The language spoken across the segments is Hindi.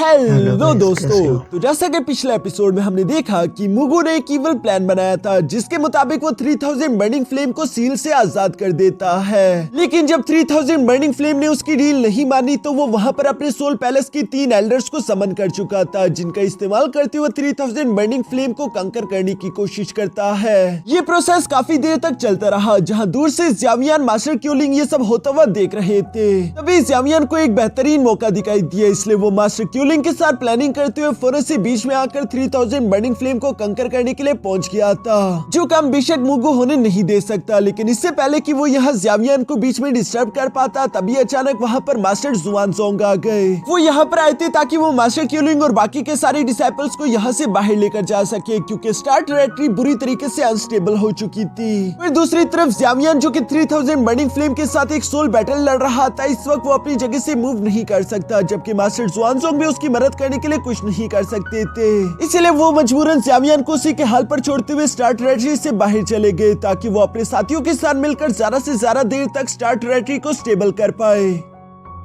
हेलो दोस्तों, तो जैसा कि पिछले एपिसोड में हमने देखा कि मुगु ने एक इवल प्लान बनाया था जिसके मुताबिक वो 3000 बर्निंग फ्लेम को सील से आजाद कर देता है। लेकिन जब 3000 बर्निंग फ्लेम ने उसकी डील नहीं मानी तो वो वहाँ पर अपने सोल पैलेस की 3 एल्डर्स को समन कर चुका था, जिनका इस्तेमाल करते हुए 3000 बर्निंग फ्लेम को कंकर करने की कोशिश करता है। ये प्रोसेस काफी देर तक चलता रहा, जहाँ दूर से ज़्यावियान मास्टर क्यूलिंग ये सब होता हुआ देख रहे थे। तभी ज़्यावियान को एक बेहतरीन मौका दिखाई दिया, इसलिए वो मास्टर क्यूलिंग के साथ प्लानिंग करते हुए फॉरेस्ट से बीच में आकर 3000 बर्निंग फ्लेम को कंकर करने के लिए पहुंच गया था, जो काम बेशक मुगु होने नहीं दे सकता। लेकिन इससे पहले कि वो यहाँ ज़्यावियान को बीच में डिस्टर्ब कर पाता, तभी अचानक वहाँ पर मास्टर जुआनजोंग आ गए। वो यहाँ पर आए थे ताकि वो मास्टर क्यूलिंग और बाकी के सारे डिसाइपल्स को यहाँ से बाहर लेकर जा सके, क्योंकि स्टार ट्रेटरी बुरी तरीके से अनस्टेबल हो चुकी थी। फिर दूसरी तरफ ज़्यावियान, जो कि 3000 बर्निंग फ्लेम के साथ एक सोल बैटल लड़ रहा था, इस वक्त वो अपनी जगह से मूव नहीं कर सकता, जबकि मास्टर जुआनजोंग भी उसकी मदद करने के लिए कुछ नहीं कर सकते थे। इसलिए वो मजबूरन ज़्यावियान को उसी के हाल पर छोड़ते हुए स्टार ट्रेटरी से बाहर चले गए, ताकि वो अपने साथियों के साथ मिलकर ज्यादा से ज्यादा देर तक स्टार ट्रेटरी को स्टेबल कर पाए।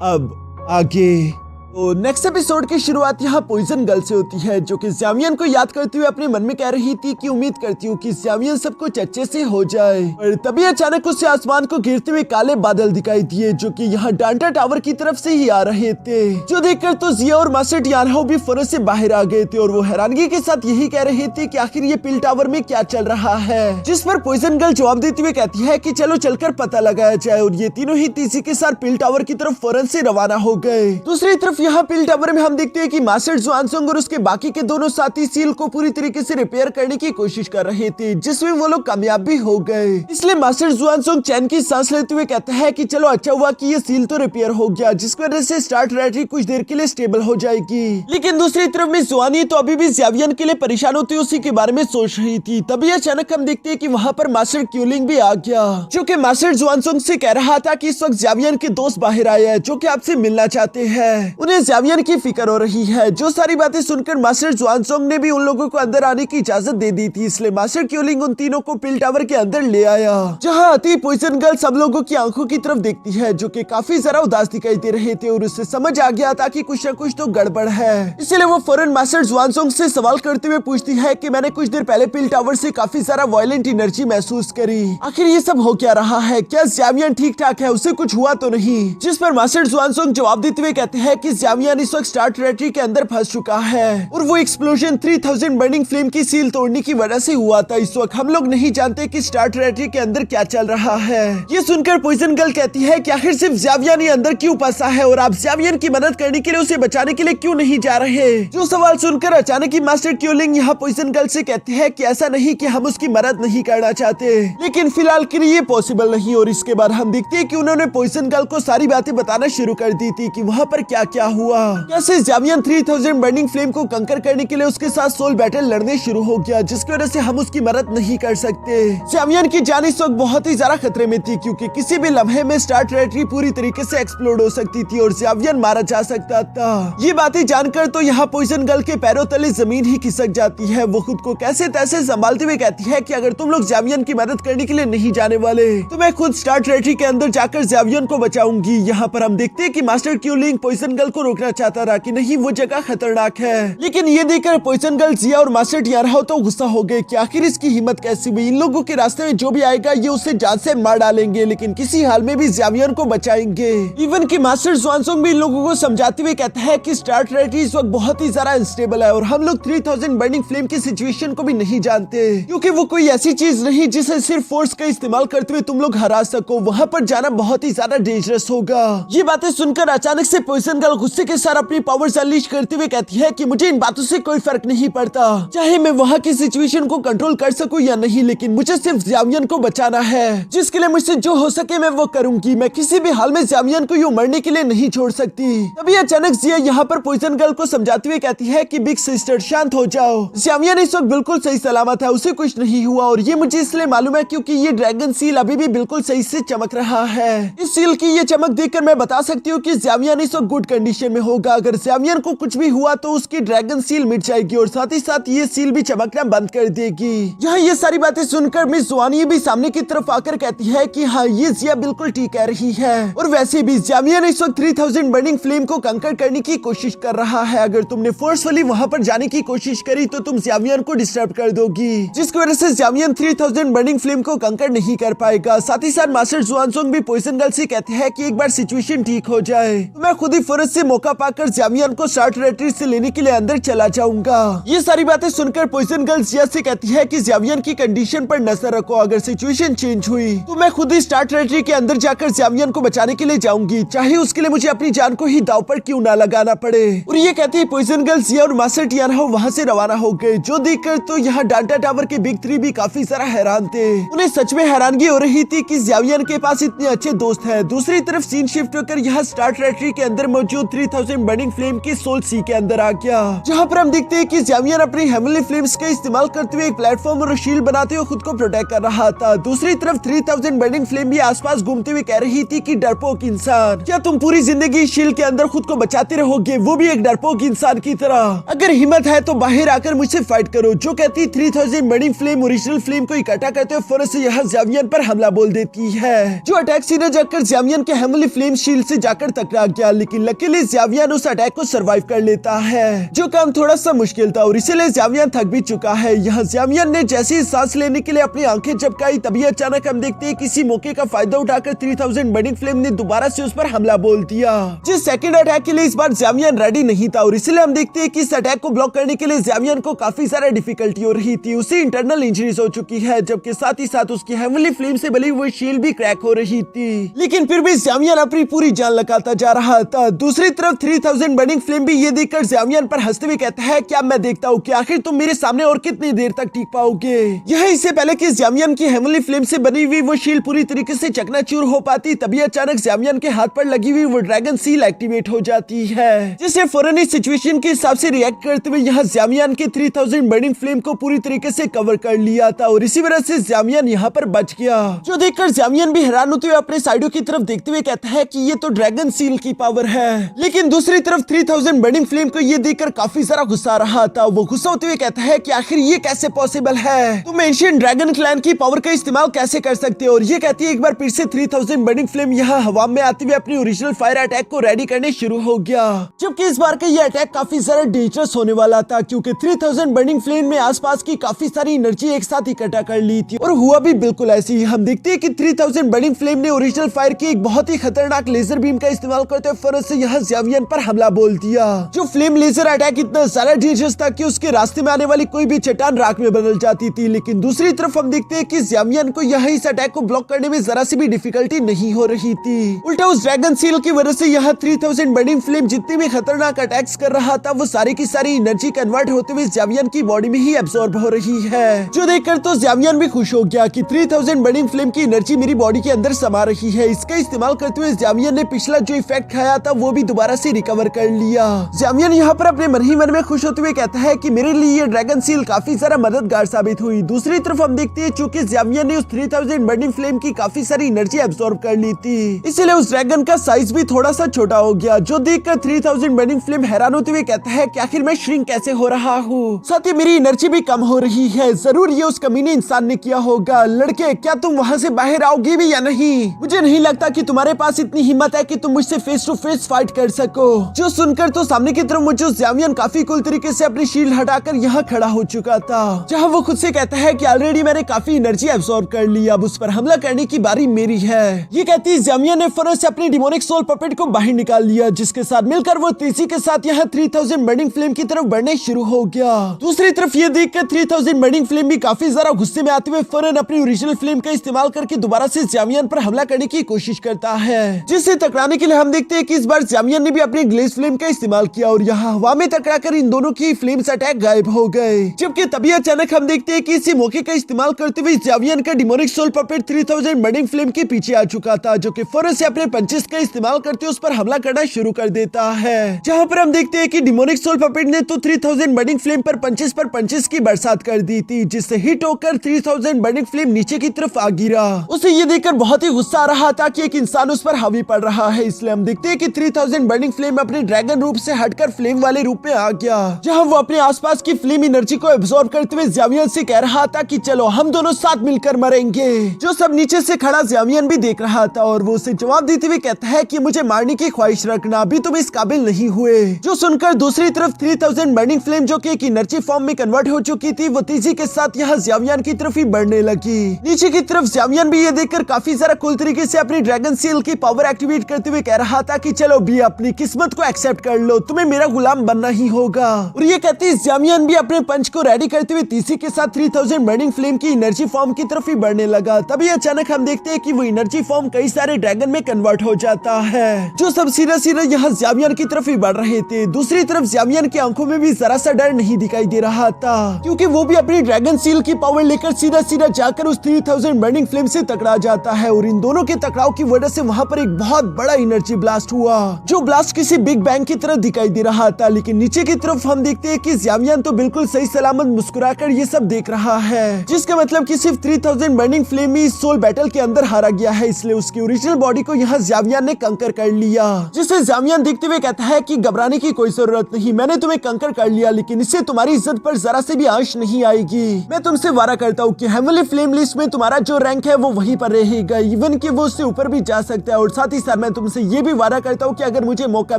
अब आगे तो नेक्स्ट एपिसोड की शुरुआत यहाँ पॉइजन गर्ल से होती है, जो कि ज़्यावियान को याद करते हुए अपने मन में कह रही थी कि उम्मीद करती हूँ कि ज़्यावियान सब कुछ अच्छे से हो जाए। पर तभी अचानक उसे आसमान को घेरते हुए काले बादल दिखाई दिए, जो कि यहाँ डांटा टावर की तरफ से ही आ रहे थे, जो देखकर तो जिया और मास्टर टियानहाओ भी फॉरेस्ट से बाहर आ गए थे और वो हैरानगी के साथ यही कह रहे थे कि आखिर ये पिल टावर में क्या चल रहा है। जिस पर पॉइजन गर्ल जवाब देते हुए कहती है कि चलो चलकर पता लगाया जाए, और ये तीनों ही तेजी के साथ पिल टावर की तरफ फौरन से रवाना हो गए। दूसरी तरफ यहाँ पिल टावर हम देखते हैं कि मास्टर जुआनजोंग और उसके बाकी के दोनों साथी सील को पूरी तरीके से रिपेयर करने की कोशिश कर रहे थे, जिसमें वो लोग कामयाब भी हो गए। इसलिए मास्टर जुआनजोंग चैन की सांस लेते हुए कहता है कि चलो अच्छा हुआ कि ये सील तो रिपेयर हो गया, जिसकी वजह से स्टार ट्रेटरी कुछ देर के लिए स्टेबल हो जाएगी। लेकिन दूसरी तरफ में जुआनी तो अभी भी ज़्यावियान के लिए परेशान होती उसी के बारे में सोच रही थी। तभी अचानक हम देखते हैं कि वहाँ पर मास्टर क्यूलिंग भी आ गया, जो कि मास्टर जुआनजोंग से कह रहा था कि इस वक्त ज़्यावियान के दोस्त बाहर आए हैं, जो कि आपसे मिलना चाहते हैं। उन्हें ज़्यावियान की फिक्र हो रही है। जो सारी बातें सुनकर मास्टर जुआनजोंग ने भी उन लोगों को अंदर आने की इजाजत दे दी थी, इसलिए मास्टर क्यूलिंग उन तीनों को पिल टावर के अंदर ले आया, जहां आती पॉइजन गर्ल सब लोगों की आंखों की तरफ देखती है, जो कि काफी जरा उदास दिखाई दे रहे थे, और उससे समझ आ गया था कि कुछ न कुछ तो गड़बड़ है। इसलिए वो फौरन मास्टर जुआनजोंग से सवाल करते हुए पूछती है कि मैंने कुछ देर पहले पिल टावर से काफी सारा वायलेंट एनर्जी महसूस करी, आखिर ये सब हो क्या रहा है? क्या ज़्यावियान ठीक ठाक है? उसे कुछ हुआ तो नहीं? जिस पर मास्टर जुआनजोंग जवाब देते हुए कहते हैं कि ज़्यावियान इस वक्त स्टार ट्रेटरी के अंदर फंस चुका है, और वो एक्सप्लोजन 3000 बर्निंग फ्लेम की सील तोड़ने की वजह से हुआ था। इस वक्त हम लोग नहीं जानते कि स्टार ट्रेटरी के अंदर क्या चल रहा है। ये सुनकर पॉइजन गर्ल कहती है कि आखिर सिर्फ ज़्यावियान ही अंदर क्यों फंसा है, और आप ज़्यावियान की मदद करने के लिए उसे बचाने के लिए क्यों नहीं जा रहे? जो सवाल सुनकर अचानक ही मास्टर क्यूलिंग यहाँ पॉइजन गर्ल से कहते हैं कि ऐसा नहीं कि हम उसकी मदद नहीं करना चाहते, लेकिन फिलहाल के लिए पॉसिबल नहीं। और इसके बाद हम देखते हैं कि उन्होंने पॉइजन गर्ल को सारी बातें बताना शुरू कर दी थी कि वहाँ पर क्या क्या हुआ, कैसे ज़्यावियान 3000 बर्निंग फ्लेम को कंकर करने के लिए उसके साथ सोल बैटल लड़ने शुरू हो गया, जिसकी वजह से हम उसकी मदद नहीं कर सकते। ज़्यावियान की जान इस वक्त बहुत ही ज्यादा खतरे में थी, क्योंकि किसी भी लम्हे में स्टार ट्रेटरी पूरी तरीके से एक्सप्लोड हो सकती थी और ज़्यावियान मारा जा सकता था। ये बातें जानकर तो यहाँ पॉइजन गर्ल के पैरों तले जमीन ही खिसक जाती है। वो खुद को कैसे तैसे संभालते हुए कहती है कि अगर तुम लोग ज़्यावियान की मदद करने के लिए नहीं जाने वाले तो मैं खुद स्टार ट्रेटरी के अंदर जाकर ज़्यावियान को बचाऊंगी। यहाँ पर हम देखते हैं कि मास्टर क्यूलिंग पॉइजन गर्ल को रोकना चाहता था कि नहीं, वो जगह खतरनाक है, लेकिन ये देखकर पॉइजन गर्ल, जिया और मास्टर टियानहाओ तो गुस्सा हो गए कि आखिर इसकी हिम्मत कैसी हुई। इन लोगों के रास्ते में जो भी आएगा ये उसे जान से मार डालेंगे, लेकिन किसी हाल में भी ज़्यावियान को बचाएंगे। इवन कि मास्टर जुआनजोंग भी इन लोगों को समझाते हुए कहता है कि स्टार ट्रेटरी इस वक्त बहुत ही ज्यादा अनस्टेबल है, और हम लोग 3000 बर्निंग फ्लेम की सिचुएशन को भी नहीं जानते, क्योंकि वो कोई ऐसी चीज नहीं जिसे सिर्फ फोर्स का इस्तेमाल करते हुए तुम लोग हरा सको। वहाँ पर जाना बहुत ही ज्यादा डेंजरस होगा। ये बातें सुनकर अचानक से पॉइजन गर्ल गुस्से के साथ अपनी पावर्स अनलीश करते हुए कहती है कि मुझे इन बातों से कोई फर्क नहीं पड़ता, चाहे मैं वहाँ की सिचुएशन को कंट्रोल कर सकूं या नहीं, लेकिन मुझे सिर्फ ज़्यावियान को बचाना है, जिसके लिए मुझसे जो हो सके मैं वो करूंगी। मैं किसी भी हाल में ज़्यावियान को यूं मरने के लिए नहीं छोड़ सकती। तभी अचानक जिया यहाँ पर पॉइजन गर्ल को समझाते हुए कहती है कि बिग सिस्टर शांत हो जाओ, ज़्यावियान इस वक्त बिल्कुल सही सलामत है, उसे कुछ नहीं हुआ, और ये मुझे इसलिए मालूम है क्योंकि ये ड्रैगन सील अभी भी बिल्कुल सही से चमक रहा है। इस सील की ये चमक देखकर मैं बता सकती हूँ कि ज़्यावियान इस वक्त गुड कंडीशन कंडीशन में होगा। अगर ज़ावियर को कुछ भी हुआ तो उसकी ड्रैगन सील मिट जाएगी और साथ ही साथ ये सील भी चमकना बंद कर देगी। यहाँ ये सारी बातें सुनकर मिस जुआनिया भी सामने की तरफ आकर कहती है कि हाँ, ये जिया बिल्कुल ठीक कह रही है। और वैसे भी ज़ावियर इस वक्त 3000 बर्निंग फ्लेम को कंकर करने की कोशिश कर रहा है। अगर तुमने फोर्सफुली वहाँ पर जाने की कोशिश करी तो तुम ज़ावियर को डिस्टर्ब कर दोगी, जिसकी वजह से ज़ावियर 3000 बर्निंग फ्लेम को कंकर नहीं कर पाएगा। साथ ही साथ मास्टर जुआनसोंग भी पॉइजन गर्ल से कहते हैं कि एक बार सिचुएशन ठीक हो जाए तो मैं खुद ही फौरन से मौका पाकर ज़ावियर को स्टार टेरिटरी से लेने के लिए अंदर चला जाऊंगा। ये सारी बातें सुनकर पॉइजन गर्ल जिया से कहती है कि ज़ावियर की कंडीशन पर नजर रखो, अगर सिचुएशन चेंज हुई तो मैं खुद ही स्टार टेरिटरी के अंदर जाकर ज़ावियर को बचाने के लिए जाऊंगी, चाहे उसके लिए मुझे अपनी जान को ही दांव पर क्यों ना लगाना पड़े। और ये कहती है पॉइजन गर्ल जिया और मास्टर टियाना वहाँ से रवाना हो गए, जो देखकर तो यहाँ डांटा टावर के बिग 3 भी काफी सारा हैरान थे। उन्हें सच में हैरानगी हो रही थी कि ज़ावियर के पास इतने अच्छे दोस्त हैं। दूसरी तरफ सीन शिफ्ट होकर यहाँ स्टार टेरिटरी के अंदर मौजूद 3000 बर्निंग फ्लेम की सोल सी के अंदर आ गया, जहाँ पर हम देखते हैं कि ज़ावियर अपनी हेवनली फ्लेम्स का इस्तेमाल करते हुए एक प्लेटफॉर्म और शील्ड बनाते हुए खुद को प्रोटेक्ट कर रहा था। दूसरी तरफ 3000 बर्निंग फ्लेम भी आसपास घूमते हुए कह रही थी कि डरपोक इंसान, क्या तुम पूरी जिंदगी शील्ड के अंदर खुद को बचाते रहोगे, वो भी एक डरपोक इंसान की तरह? अगर हिम्मत है तो बाहर आकर मुझसे फाइट करो। जो कहती 3000 बर्निंग फ्लेम ओरिजिनल फ्लेम को इकट्ठा करते हुए फौरन से यहाँ ज़ावियर पर हमला बोल देती है, जो अटैक सीधे जाकर ज़ावियर के हेवनली फ्लेम शील्ड से जाकर टकरा गया। लेकिन लकीली ज़ावियर उस अटैक को सर्वाइव कर लेता है, जो काम थोड़ा सा मुश्किल था और इसीलिए ज़ावियर थक भी चुका है। यहाँ ज़ावियर ने जैसे ही सांस लेने के लिए अपनी आंखें झपकाई तभी अचानक हम देखते हैं किसी मौके का फायदा उठाकर 3000 बर्निंग फ्लेम ने दोबारा से उस पर हमला बोल दिया। जिस सेकंड अटैक के लिए इस बार ज़ावियर रेडी नहीं था और इसलिए हम देखते हैं कि इस अटैक को ब्लॉक करने के लिए ज़ावियर को काफी सारा डिफिकल्टी हो रही थी। उसे इंटरनल इंजरीज हो चुकी है, जबकि साथ ही साथ उसकी हेवनली फ्लेम से बनी हुई शील्ड भी क्रैक हो रही थी। लेकिन फिर भी ज़ावियर अपनी पूरी जान लगाता जा रहा था। दूसरी तरफ 3000 बर्निंग फ्लेम भी ये देखकर ज़ावियर पर हंसते हुए कहता है, क्या मैं देखता हूँ कि आखिर तुम मेरे सामने और कितनी देर तक टिक पाओगे। यह इससे पहले कि ज़ावियर की हेवनली फ्लेम से बनी हुई वो शील्ड पूरी तरीके से चकनाचूर हो पाती तभी अचानक ज़ावियर के हाथ पर लगी हुई वो ड्रैगन सील एक्टिवेट हो जाती है, जिससे फौरन इस सिचुएशन के हिसाब से रिएक्ट करते हुए यहाँ ज़ावियर के 3000 बर्निंग फ्लेम को पूरी तरीके से कवर कर लिया था और इसी वजह से ज़ावियर यहाँ पर बच गया। जो देखकर ज़ावियर भी हैरान होते हुए अपने साइडों की तरफ देखते हुए कहता है कि ये तो ड्रैगन सील की पावर है। लेकिन दूसरी तरफ 3000 बर्निंग फ्लेम को ये देखकर काफी सारा गुस्सा रहा था। वो गुस्सा होते हुए कहता है कि आखिर ये कैसे पॉसिबल है, तुम एंशिएंट ड्रैगन क्लैन की पावर का इस्तेमाल कैसे कर सकते हो। और ये कहती है एक बार फिर से 3000 बर्निंग फ्लेम यहाँ हवा में आते हुए अपनी ओरिजिनल फायर अटैक को रेडी करने शुरू हो गया, जबकि इस बार का ये अटैक काफी सारा डेंजरस होने वाला था क्योंकि 3000 बर्निंग फ्लेम में आसपास की काफी सारी एनर्जी एक साथ इकट्ठा कर ली थी और हुआ भी बिल्कुल ऐसे ही। हम देखते हैं कि 3000 बर्निंग फ्लेम ने ओरिजिनल फायर की एक बहुत ही खतरनाक लेजर बीम का इस्तेमाल करते हुए फौरन से यहाँ ज़ावियर पर हमला बोल दिया। जो फ्लेम लेजर अटैक इतना सारा डेंजरस था कि उसके रास्ते में आने वाली कोई भी चट्टान राख में बदल जाती थी। लेकिन दूसरी तरफ हम देखते हैं कि ज़ावियर को यहाँ इस अटैक को ब्लॉक करने में जरा सी भी डिफिकल्टी नहीं हो रही थी। उल्टा उस ड्रैगन सील की वजह से यहाँ 3000 बर्निंग फ्लेम जितनी भी खतरनाक अटैक्स कर रहा था वो सारी की सारी एनर्जी कन्वर्ट होते हुए ज़ावियर की बॉडी में ही एब्सॉर्ब हो रही है। जो देखकर तो ज़ावियर भी खुश हो गया कि 3000 बर्निंग फ्लेम की एनर्जी मेरी बॉडी के अंदर समा रही है। इसका इस्तेमाल करते हुए ज़ावियर ने पिछला जो इफेक्ट खाया था वो भी दोबारा से रिकवर कर लिया। ज़ावियर यहाँ पर अपने मन ही मन में खुश होते हुए कहता है कि मेरे लिए ये ड्रैगन सील काफी सारा मददगार साबित हुई। दूसरी तरफ हम देखते हैं चूंकि ज़ावियर ने उस 3000 बर्निंग फ्लेम की काफी सारी एनर्जी एब्सॉर्ब कर ली थी, इसलिए उस ड्रैगन का साइज भी थोड़ा सा छोटा हो गया। जो देखकर 3000 बर्निंग फ्लेम हैरान होते हुए कहता है कि आखिर मैं श्रिंक कैसे हो रहा हूँ, साथ ही मेरी एनर्जी भी कम हो रही है। जरूर ये उस कमीने इंसान ने किया होगा। लड़के, क्या तुम वहाँ से बाहर आओगे भी या नहीं? मुझे नहीं लगता कि तुम्हारे पास इतनी हिम्मत है कि तुम मुझसे फेस टू फेस फाइट कर सको। जो सुनकर तो सामने की तरफ मुझे ज़ावियर काफी कूल तरीके से अपनी शील्ड हटाकर यहाँ खड़ा हो चुका था, जहाँ वो खुद से कहता है कि ऑलरेडी मैंने काफी एनर्जी एब्सॉर्ब कर ली, अब उस पर हमला करने की बारी मेरी है। ये कहती ज़ावियर ने फौरन से अपनी डिमोनिक सोल पपेट को बाहर निकाल लिया, जिसके साथ मिलकर वो तेजी के साथ यहाँ 3000 बर्निंग फ्लेम की तरफ बढ़ने शुरू हो गया। दूसरी तरफ ये देखकर 3000 बर्निंग फ्लेम भी काफी ज्यादा गुस्से में आते हुए फौरन अपनी ओरिजिनल फ्लेम का इस्तेमाल करके दोबारा से ज़ावियर पर हमला करने की कोशिश करता है, जिससे टकराने के लिए हम देखते हैं कि इस बार ज़ावियर ने भी अपनी ग्लेज फ्लेम का इस्तेमाल किया और यहाँ हवा में टकराकर इन दोनों की फ्लेम्स अटैक गायब हो गए। जबकि तभी अचानक हम देखते हैं कि इसी मौके का इस्तेमाल करते हुए ज़ावियर का demonic soul puppet 3000 burning flame के पीछे आ चुका था, जो कि फौरन से अपने पंचेस का इस्तेमाल करते उस पर हमला करना शुरू कर देता है। जहाँ पर हम देखते हैं कि डिमोनिक सोल पपेट ने तो 3000 बर्निंग फ्लेम पर पंचेस की बरसात कर दी थी, जिससे हिट होकर 3000 बर्निंग फ्लेम नीचे की तरफ आ गिरा। उसे ये देखकर बहुत ही गुस्सा आ रहा था कि एक इंसान उस पर हावी पड़ रहा है, इसलिए हम देखते हैं कि 3000 बर्निंग फ्लेम अपने ड्रैगन रूप से हटकर फ्लेम वाले रूप में आ गया, जहां वो अपने आसपास की फ्लेम एनर्जी को एब्जॉर्ब करते हुए ज़्यावियन से कह रहा था कि चलो हम दोनों साथ मिलकर मरेंगे। जो सब नीचे से खड़ा ज़्यावियन भी देख रहा था और वो उसे जवाब देते हुए कहता है कि मुझे मारने की ख्वाहिश रखना, अभी तुम इस काबिल नहीं हुए। जो सुनकर दूसरी तरफ 3000 बर्निंग फ्लेम जो कि एक एनर्जी फॉर्म में कन्वर्ट हो चुकी थी, वो तेजी के साथ यहाँ ज़्यावियन की तरफ ही बढ़ने लगी। नीचे की तरफ ज़्यावियन भी ये देखकर काफी ज्यादा कूल तरीके से अपनी ड्रैगन सील की पावर एक्टिवेट करते हुए कह रहा था कि चलो भी अपनी किस्मत को एक्सेप्ट कर लो, तुम्हें मेरा गुलाम बनना ही होगा। और ये कहते ज़्यावियन भी अपने पंच को रेडी करते हुए तेजी के साथ 3000 बर्निंग फ्लेम की एनर्जी फॉर्म की तरफ ही बढ़ने लगा। तभी अचानक हम देखते हैं कि वो एनर्जी फॉर्म कई सारे ड्रैगन में कन्वर्ट हो जाता है, जो सब सीधा सीधा यहाँ ज़्यावियन की तरफ ही बढ़ रहे थे। दूसरी तरफ ज़्यावियन की आंखों में भी जरा सा डर नहीं दिखाई दे रहा था, क्योंकि वो भी अपनी ड्रैगन सील की पावर लेकर सीधा सीधा जाकर उस 3000 बर्निंग फ्लेम से टकरा जाता है। और इन दोनों के टकराव की वजह से वहाँ पर एक बहुत बड़ा एनर्जी ब्लास्ट हुआ, जो ब्लास्ट किसी बिग बैंग की तरह दिखाई दे रहा था। लेकिन नीचे की तरफ हम देखते हैं कि ज़्यावियन तो बिल्कुल सही सलामत मुस्कुराकर ये सब देख रहा है, जिसका मतलब कि सिर्फ 3000 बर्निंग फ्लेम ही इस सोल बैटल के अंदर हारा गया है, इसलिए उसकी ओरिजिनल बॉडी को यहाँ ज़्यावियन ने कंकर कर लिया। जिसे ज़्यावियन देखते हुए कहता है कि घबराने की कोई जरूरत नहीं, मैंने तुम्हें कंकर कर लिया, लेकिन इससे तुम्हारी इज्जत पर जरा से भी आंच नहीं आएगी। मैं तुमसे वादा करता हूँ कि हेवनली फ्लेम लिस्ट में तुम्हारा जो रैंक है वो वहीं पर रहेगा, इवन कि वो उससे ऊपर भी जा सकता है। और साथ ही साथ मैं तुमसे ये भी वादा करता हूँ कि अगर मुझे मौका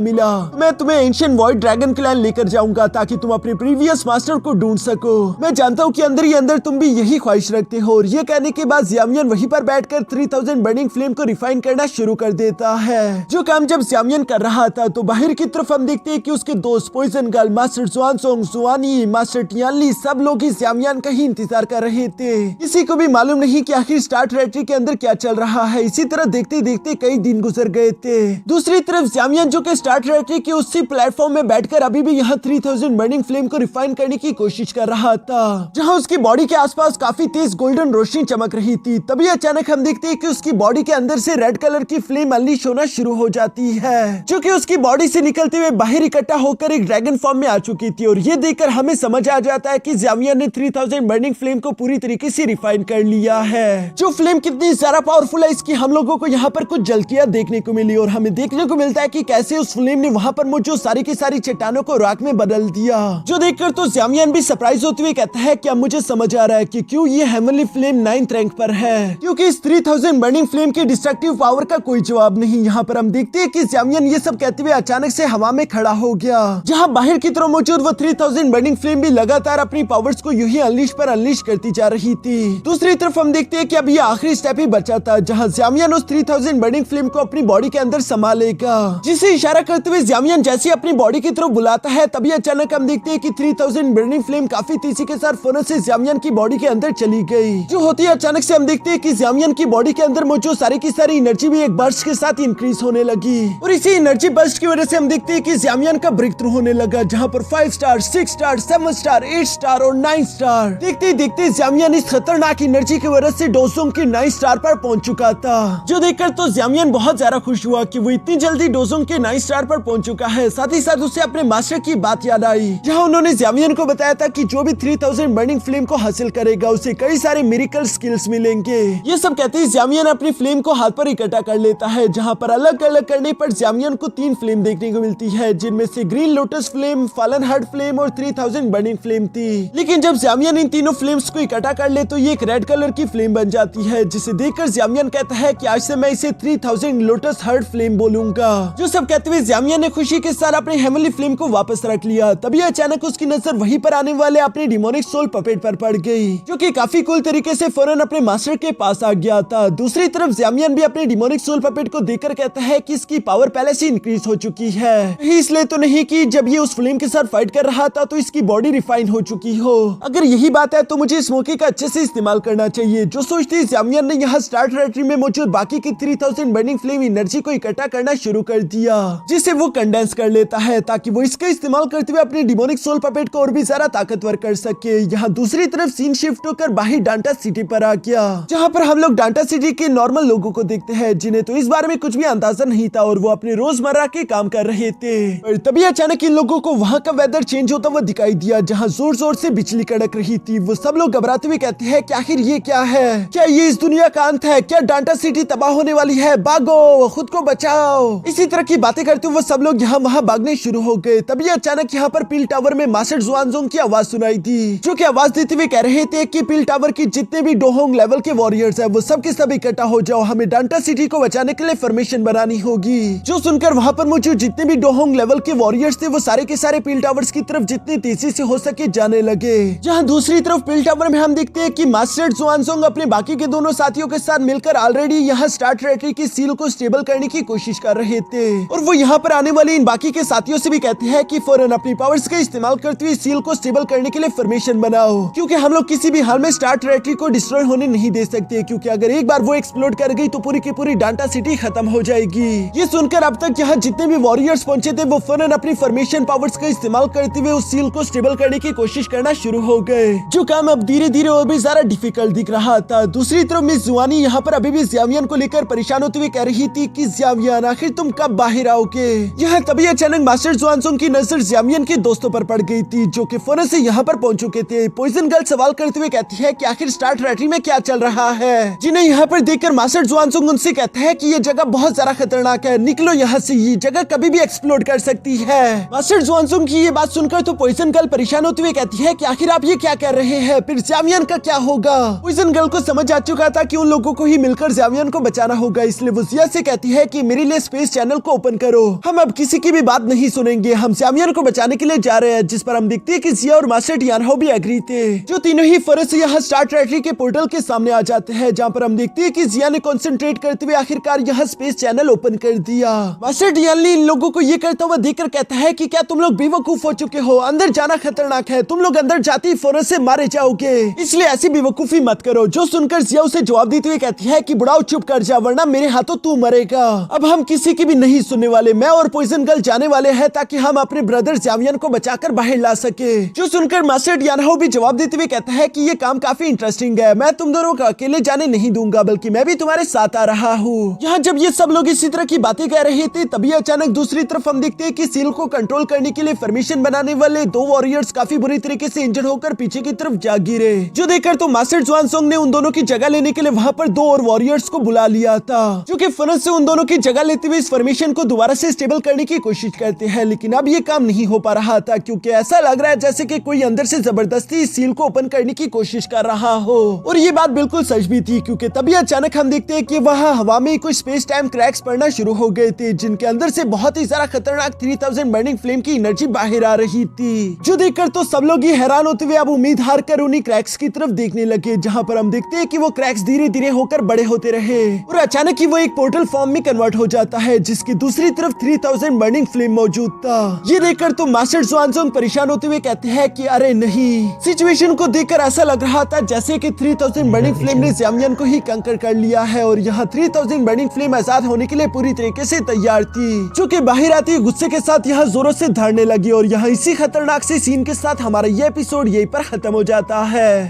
मिला तो मैं तुम्हें एंशिएंट वॉइड ड्रैगन क्लैन लेकर जाऊंगा, ताकि तुम अपने प्रीवियस मास्टर को ढूंढ सको। मैं जानता हूँ कि अंदर ही अंदर तुम भी यही ख्वाहिश रखते हो। और ये कहने के बाद ज़्यावियन वहीं पर बैठकर 3000 बर्निंग फ्लेम को रिफाइन करना शुरू कर देता है। जो काम जब ज़्यावियन कर रहा था तो बाहर की तरफ हम देखते हैं कि उसके दोस्त पॉइजन गर्ल, मास्टर ज़ुआनसोंग, ज़ुआनी, मास्टर टियानली सब लोग ही ज़्यावियन का ही इंतजार कर रहे थे। किसी को भी मालूम नहीं कि आखिर स्टार टेरेटरी के अंदर क्या चल रहा है। इसी तरह देखते देखते कई दिन गुजर गए थे। दूसरी तरफ ज़्यावियन जो कि स्टार टेरेटरी के उसी प्लेटफॉर्म में बैठकर अभी भी यहाँ 3000 बर्निंग फ्लेम को रिफाइन करने की कोशिश कर रहा था, जहाँ उसकी बॉडी के आसपास काफी तेज गोल्डन रोशनी चमक रही थी। तभी अचानक हम देखते हैं कि उसकी बॉडी के अंदर से रेड कलर की फ्लेम अनलीश होना शुरू हो जाती है, जो कि उसकी बॉडी से निकलते हुए बाहर इकट्ठा होकर एक ड्रैगन फॉर्म में आ चुकी थी। और ये देखकर हमें समझ आ जाता है कि ज़्यावियन ने 3000 बर्निंग फ्लेम को पूरी तरीके से रिफाइन कर लिया है। जो फ्लेम कितनी ज्यादा पावरफुल है, इसकी हम लोगों को यहाँ पर कुछ झलकियां देखने को मिली। और हमें देखने को मिलता है कि कैसे उस फ्लेम ने वहाँ पर मौजूद सारी की सारी चट्टानों को राख में बदल दिया, जो देखकर तो ज़्यावियन भी सरप्राइज होते हुए कहता है कि अब मुझे समझ आ रहा है कि क्यों ये हेवनली फ्लेम 9th रैंक पर है, क्योंकि इस 3000 बर्निंग फ्लेम की डिस्ट्रक्टिव पावर का कोई जवाब नहीं। यहाँ पर हम देखते हैं कि ज़्यावियन ये सब कहते हुए अचानक से हवा में खड़ा हो गया, जहाँ बाहर की तरफ मौजूद वो 3000 बर्निंग फ्लेम भी लगातार अपनी पावर्स को यूं ही अनलीश पर अनलीश करती जा रही थी। दूसरी तरफ हम देखते हैं कि अब ये आखिरी स्टेप ही बचा था, जहाँ ज़्यावियन उस 3000 बर्निंग फ्लेम को अपनी बॉडी के अंदर संभालेगा, जिसे इशारा करते हुए ज़्यावियन जैसे अपनी बॉडी की तरफ बुलाता है, तभी अचानक हम देखते हैं कि 3000 बर्निंग फ्लेम काफी तेजी के साथ फौरन से ज़्यावियन की बॉडी के अंदर चली गई। जो होती है अचानक से हम देखते हैं कि ज़्यावियन की बॉडी के अंदर मौजूद सारी की सारी एनर्जी भी एक बर्स्ट के साथ इंक्रीज होने लगी। और इसी एनर्जी बर्स्ट की वजह से हम देखते हैं कि ज़्यावियन का ब्रेक थ्रू होने लगा, जहाँ पर 5 स्टार, 6 स्टार, 7 स्टार, 8 स्टार और 9 स्टार। देखते ही देखते ज़्यावियन इस खतरनाक एनर्जी की वजह से डोसोंग के 9 स्टार पर पहुंच चुका था, जो देखकर तो ज़्यावियन बहुत ज्यादा खुश हुआ कि वो इतनी जल्दी डोसोंग के 9 स्टार पर पहुंच चुका है। साथ ही साथ उसे अपने मास्टर की बात याद आई, जहाँ उन्होंने ज़्यावियन को बताया था कि जो भी 3000 बर्निंग फ्लेम को हासिल करेगा उसे कई सारे मिरेकल स्किल्स मिलेंगे। ये सब कहते ही ज़्यावियन अपनी फ्लेम को हाथ पर इकट्ठा कर लेता है, जहाँ पर अलग अलग करने पर ज़्यावियन को 3 फ्लेम देखने को मिलती है, जिनमें से green lotus flame, fallen heart flame और 3000 बर्निंग फ्लेम थी। लेकिन जब ज़्यावियन इन तीनों फ्लेम्स को इकट्ठा कर ले तो ये एक रेड कलर की फ्लेम बन जाती है, जिसे देखकर ज़्यावियन कहता है कि आज से मैं इसे 3000 लोटस हार्ट फ्लेम बोलूंगा। जो सब कहते हुए ज़्यावियन ने खुशी के साथ अपने हेवनली फ्लेम को वापस रख लिया। तभी अचानक उसकी नजर वहीं पर आने वाले अपने डिमोनिक सोल पपेट पर पड़ गई, जो कि काफी कूल तरीके से फौरन अपने मास्टर के पास आ गया था। दूसरी तरफ ज़्यावियन भी अपने डिमोनिक सोल पपेट को देखकर कहता है कि इसकी पावर पहले से इंक्रीज हो चुकी है, इसलिए तो नहीं कि जब ये उस फ्लेम के साथ फाइट कर रहा था तो इसकी बॉडी रिफाइन हो चुकी हो। अगर यही बात है तो मुझे इस मौके का अच्छे से इस्तेमाल करना चाहिए। जो सोचते ज़्यावियन ने यहाँ स्टार टेरेटरी में मौजूद बाकी की 3000 बर्निंग फ्लेम एनर्जी को इकट्ठा करना शुरू कर दिया, जिसे वो कंडेंस कर लेता है ताकि वो इसका इस्तेमाल करते हुए अपने डिमोनिक सोल पपेट को और भी ज्यादा ताकतवर कर सके। यहाँ दूसरी तरफ सीन शिफ्ट होकर बाहर डांटा सिटी पर आ गया, जहाँ पर हम लोग डांटा सिटी के नॉर्मल लोगों को देखते हैं, जिन्हें तो इस बारे में कुछ भी अंदाजा नहीं था और वो अपने रोजमर्रा के काम कर रहे थे। और तभी अचानक इन लोगों को वहाँ का वेदर चेंज होता हुआ दिखाई दिया, जहाँ जोर जोर से बिजली कड़क रही थी। वो सब लोग घबराते हुए कहते हैं कि आखिर ये क्या है, क्या ये इस दुनिया का अंत है, क्या डांटा सिटी तबाह होने वाली है, भागो खुद को बचाओ। इसी तरह की बातें करते हुए सब लोग यहाँ वहाँ भागने शुरू हो गए। तभी अचानक यहाँ पर पील टावर में मास्टर जुआनजोंग की आवाज सुनाई थी, जो कि आवाज देते हुए कह रहे थे कि पील टावर की जितने भी डोहोंग लेवल के वॉरियर्स है वो सब के सब इकट्ठा हो जाओ, हमें डांटा सिटी को बचाने के लिए फॉर्मेशन बनानी होगी। जो सुनकर वहाँ पर मौजूद जितने भी डोहोंग लेवल के वॉरियर्स थे वो सारे के सारे पील टावर्स की तरफ जितनी तेजी से हो सके जाने लगे। जहाँ दूसरी तरफ पील टावर में हम देखते हैं कि मास्टर जुआनजोंग अपने बाकी के दोनों साथियों के साथ मिलकर ऑलरेडी यहाँ स्टार ट्रेटरी की सील को स्टेबल करने की कोशिश कर रहे थे, और वो यहाँ पर आने वाले इन बाकी के साथियों से भी कहते हैं कि फौरन अपनी पावर्स का इस्तेमाल करते हुए सील को स्टेबल करने के लिए फॉर्मेशन बनाओ, क्योंकि हम लोग किसी भी हाल में स्टार ट्रेटरी को डिस्ट्रॉय होने नहीं दे सकते, क्योंकि अगर एक बार वो एक्सप्लोड कर गई तो पूरी की पूरी डांटा सिटी खत्म हो जाएगी। ये सुनकर अब तक यहाँ जितने भी वॉरियर्स पहुंचे थे वो फौरन अपनी फॉर्मेशन पावर्स का इस्तेमाल करते हुए उस सील को स्टेबल करने की कोशिश करना शुरू हो गए, जो काम अब धीरे धीरे और भी ज्यादा डिफिकल्ट दिख रहा था। दूसरी तरफ मिस जुआनी यहाँ पर अभी भी ज़ियावियन को लेकर परेशान होते हुए कह रही थी कि ज़ियावियन आखिर तुम कब बाहर आओगे। यहाँ तभी अचानक मास्टर जुआनजोंग की नजर ज़ियावियन के दोस्तों पर पड़ गई थी, जो कि फौरन से यहाँ पर पहुंच चुके थे। पॉइजन गर्ल सवाल करते हुए कहती है कि आखिर स्टार ट्रेटरी में क्या चल रहा है, जिन्हें यहाँ पर देखकर मास्टर जुआनजोंग उनसे कहता है कि ये जगह बहुत ज्यादा खतरनाक है, निकलो यहाँ से, ये जगह कभी भी एक्सप्लोड कर सकती है। मास्टर जुआनजोंग की ये बात सुनकर तो पॉइजन गर्ल परेशान होते हुए कहती है कि आखिर आप ये क्या कर रहे हैं, फिर ज़ियावियन का क्या होगा। पॉइजन गर्ल को समझ आ चुका था कि उन लोगों को ही मिलकर ज़ियावियन को बचाना होगा, इसलिए वो ज़िया से कहती है कि मेरे लिए स्पेस चैनल को ओपन करो, हम अब किसी की भी बात नहीं सुनेंगे, हम ज़ियावियन को बचाने के लिए जा रहे हैं। जिस पर हम देखते हैं कि ज़िया और मास्टर टियानहो भी एग्री थे, जो तीनों ही फौरन से यहाँ स्टार ट्रेटरी के पोर्टल के सामने आ जाते हैं, जहाँ पर हम देखते हैं कि ज़िया ने कंसंट्रेट करते हुए आखिरकार यहाँ स्पेस चैनल ओपन कर दिया। मास्टर टियानहो इन लोगों को ये करता हुआ देखकर कहता है कि क्या तुम लोग बेवकूफ हो चुके हो, अंदर जाना खतरनाक है, तुम लोग अंदर जाते ही फौरन से मारे जाओगे, इसलिए ऐसी बेवकूफी मत करो। जो सुनकर ज़िया उसे जवाब देते हुए कहती है कि बुढ़ाओ चुप कर जा, वरना मेरे हाथों तू मरेगा। अब हम किसी की भी नहीं सुनने वाले, मैं और पॉइजन गर्ल जाने वाले हैं ताकि हम अपने ब्रदर ज़ियावियन को बचाकर बाहर ला सके। जो सुनकर मास्टर टियानहो भी जवाब देते हुए कहता है कि ये काम काफी इंटरेस्टिंग है, मैं तुम दोनों को अकेले जाने नहीं दूंगा, बल्कि मैं भी तुम्हारे साथ आ रहा हूँ। यहाँ जब ये सब लोग इसी तरह की बातें कह रहे थे तभी अचानक दूसरी तरफ हम देखते हैं कि सील को कंट्रोल करने के लिए फॉर्मेशन बनाने वाले दो वॉरियर्स काफी बुरी तरीके से इंजर्ड होकर पीछे की तरफ जा गिरे, जो देखकर तो मास्टर जुआनजोंग ने उन दोनों की जगह लेने के लिए वहाँ पर दो और वॉरियर्स को बुला लिया था, जो कि फौरन से उन दोनों की जगह लेते हुए इस फॉर्मेशन को दोबारा से स्टेबल करने की कोशिश करते हैं। लेकिन अब ये काम नहीं हो पा रहा था, क्योंकि ऐसा लग रहा है जैसे कि कोई अंदर से जबरदस्ती इस सील को ओपन करने की कोशिश कर रहा हो, और ये बात बिल्कुल सच भी थी, क्योंकि तभी अचानक हम देखते हैं कि वहाँ हवा में कुछ स्पेस टाइम क्रैक्स पड़ना शुरू हो गए थे, जिनके अंदर से बहुत ही ज्यादा खतरनाक 3000 बर्निंग फ्लेम की एनर्जी बाहर आ रही थी, जो देखकर तो सब लोग ही हैरान होते हुए अब उम्मीद हार कर उन्हीं क्रैक्स की तरफ देखने लगे, जहाँ पर हम देखते हैं कि वो क्रैक्स धीरे धीरे होकर बड़े होते रहे और अचानक ही वो एक पोर्टल फॉर्म में कन्वर्ट हो जाता है, जिसकी दूसरी तरफ 3000 बर्निंग फ्लेम मौजूद था। ये देखकर तो मास्टर जुआनजोंग परेशान होते हुए कहते हैं कि अरे नहीं, सिचुएशन को देखकर ऐसा लग रहा था जैसे कि 3000 बर्निंग फ्लेम ने ज़ियावियन को ही कंकर कर लिया है, और यहाँ 3000 बर्निंग फ्लेम आजाद होने के लिए पूरी तरीके से तैयार थी, जो कि बाहर आती गुस्से के साथ यहाँ जोरों से धड़ने लगी। और यहाँ इसी खतरनाक से सीन के साथ हमारा ये एपिसोड यहीं पर खत्म हो जाता है।